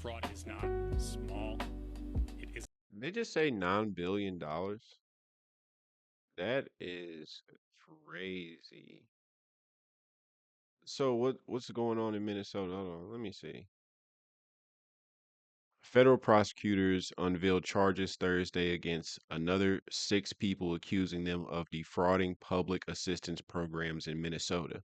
fraud is not small. It is. They just say $9 billion. That is crazy. So what's going on in Minnesota? Hold on, let me see. Federal prosecutors unveiled charges Thursday against another six people, accusing them of defrauding public assistance programs in Minnesota,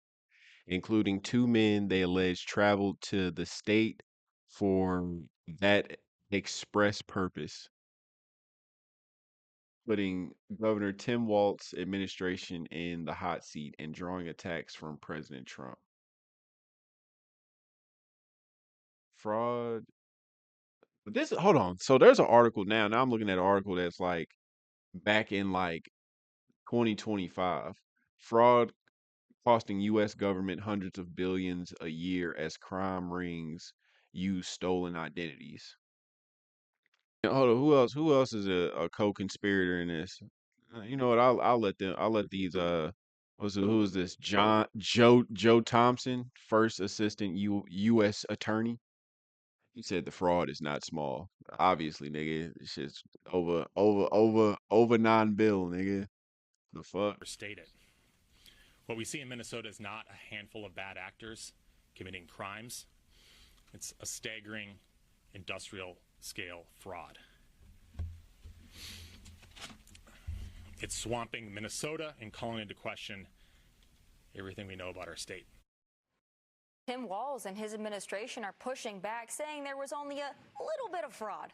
including two men they allege traveled to the state for that express purpose, putting Governor Tim Walz's administration in the hot seat and drawing attacks from President Trump. Fraud. But this, hold on. So there's an article now. Now I'm looking at an article that's like back in like 2025. Fraud costing U.S. government hundreds of billions a year as crime rings use stolen identities. Hold on, who else? Who else is a co-conspirator in this? You know what? I'll let them. I'll let these. Who is this? Joe Thompson, first assistant U.S. attorney. He said the fraud is not small. Obviously, nigga, this shit's over 9 bill, nigga. The fuck? Overstated. What we see in Minnesota is not a handful of bad actors committing crimes. It's a staggering industrial scale fraud. It's swamping Minnesota and calling into question everything we know about our state. Tim Walz and his administration are pushing back, saying there was only a little bit of fraud.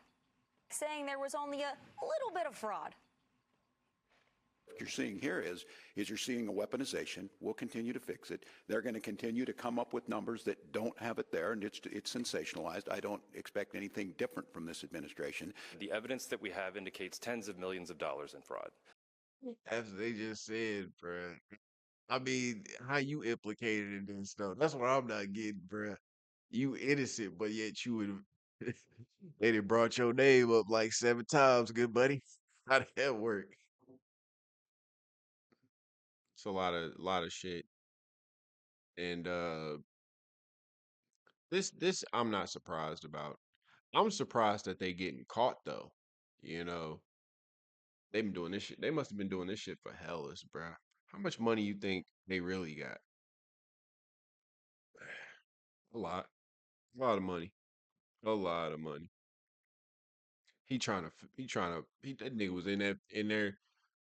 What you're seeing here is you're seeing a weaponization. We'll continue to fix it. They're going to continue to come up with numbers that don't have it there, and it's sensationalized. I don't expect anything different from this administration. The evidence that we have indicates tens of millions of dollars in fraud. As they just said, bruh. I mean, how you implicated in this stuff? That's what I'm not getting, bruh. You innocent, but yet you would. They done brought your name up like 7 times, good buddy. How did that work? It's a lot of shit. And this I'm not surprised about. I'm surprised that they getting caught though. You know, they've been doing this shit. They must have been doing this shit for hellas, bruh. How much money you think they really got? A lot. A lot of money. A lot of money. That nigga was in there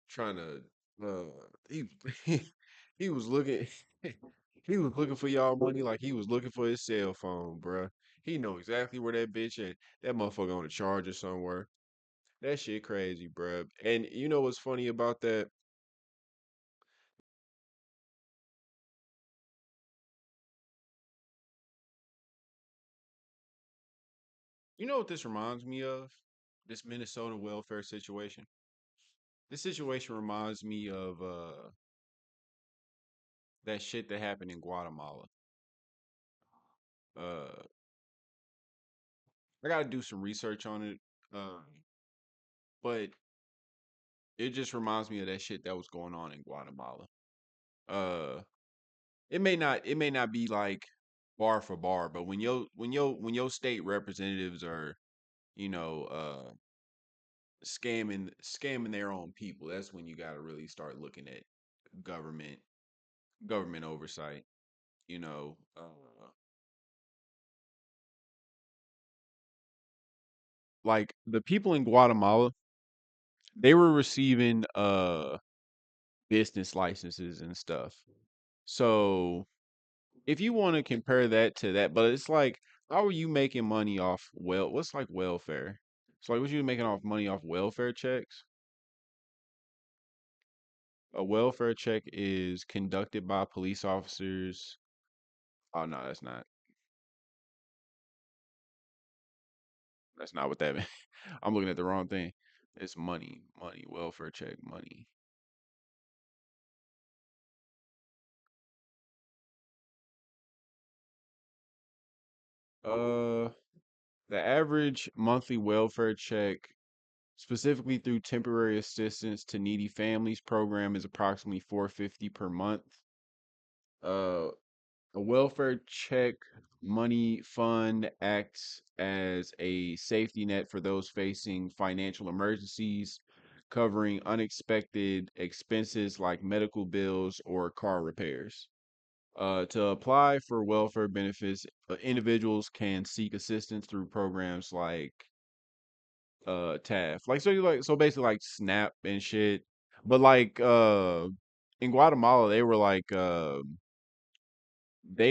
trying to he he was looking he was looking for y'all money like he was looking for his cell phone, bruh. He know exactly where that bitch at. That motherfucker on a charger somewhere. That shit crazy, bruh. And you know what's funny about that? You know what this reminds me of? This Minnesota welfare situation. This situation reminds me of that shit that happened in Guatemala. Uh I gotta do some research on it. Uh, but it just reminds me of that shit that was going on in Guatemala. Uh it may not be like bar for bar, but when your state representatives are, you know, scamming their own people, that's when you gotta really start looking at government government oversight, you know. Like the people in Guatemala, they were receiving business licenses and stuff. So if you want to compare that to that, but it's like, how are you making money off what's like welfare? So like, what you making off money off welfare checks? A welfare check is conducted by police officers. Oh no, that's not. That's not what that meant. I'm looking at the wrong thing. It's money, welfare check, money. Uh, the average monthly welfare check, specifically through temporary assistance to needy families program, is approximately 450 per month. Uh, A welfare check money fund acts as a safety net for those facing financial emergencies, covering unexpected expenses like medical bills or car repairs. To apply for welfare benefits, individuals can seek assistance through programs like TAF. Like so basically like SNAP and shit. But like in Guatemala they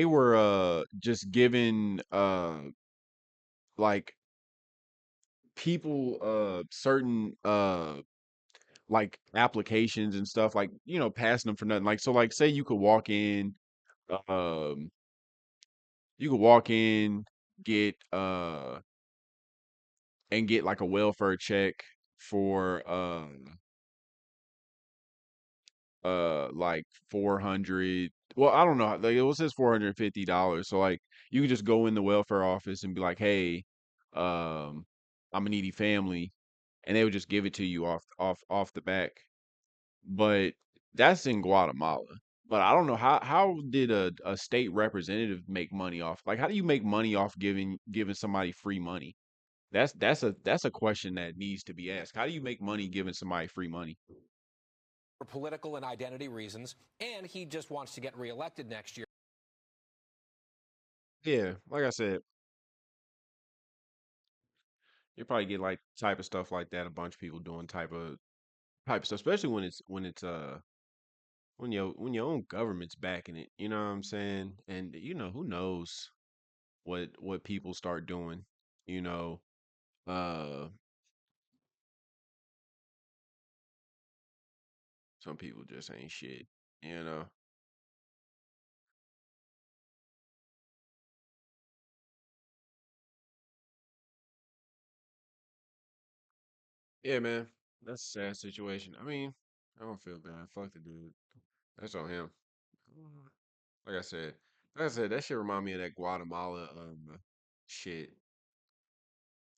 were just giving like people certain like applications and stuff, like, you know, passing them for nothing. Like, so like say um you could walk in, get and get like a welfare check for like 400. Well, I don't know, like it was says $450. So like you could just go in the welfare office and be like, hey, um I'm a needy family, and they would just give it to you off the back. But that's in Guatemala. But I don't know how did a state representative make money off? Like, how do you make money off giving somebody free money? That's a question that needs to be asked. How do you make money giving somebody free money? For political and identity reasons, and he just wants to get reelected next year. Yeah, like I said, you probably get like type of stuff like that. A bunch of people doing type of stuff, especially when your own government's backing it. You know what I'm saying? And you know, who knows what people start doing. You know, uh, some people just ain't shit. You know. Yeah, man, that's a sad situation. I mean, I don't feel bad. Fuck the dude. That's on him. Like I said, that shit remind me of that Guatemala shit.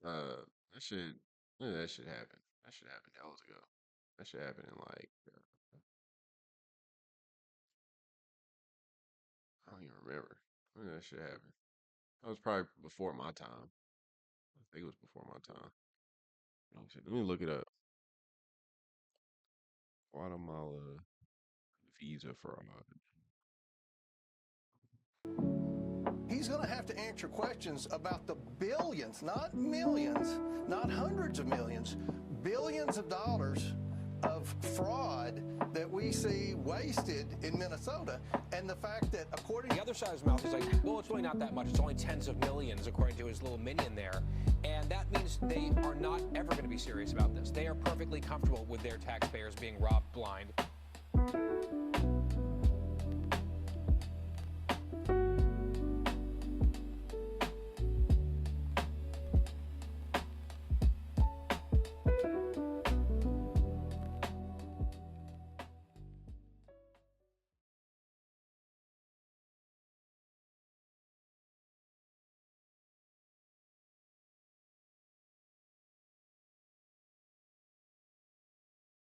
That shit, when did that shit happen? That shit happened hours ago. That shit happened in like I don't even remember when did that shit happen. That was probably before my time. I think it was before my time. Let me look it up. Guatemala visa fraud. He's going to have to answer questions about the billions, not millions, not hundreds of millions, billions of dollars of fraud that we see wasted in Minnesota. And the fact that according The other side of his mouth is like, well, it's really not that much. It's only tens of millions, according to his little minion there. And that means they are not ever going to be serious about this. They are perfectly comfortable with their taxpayers being robbed blind.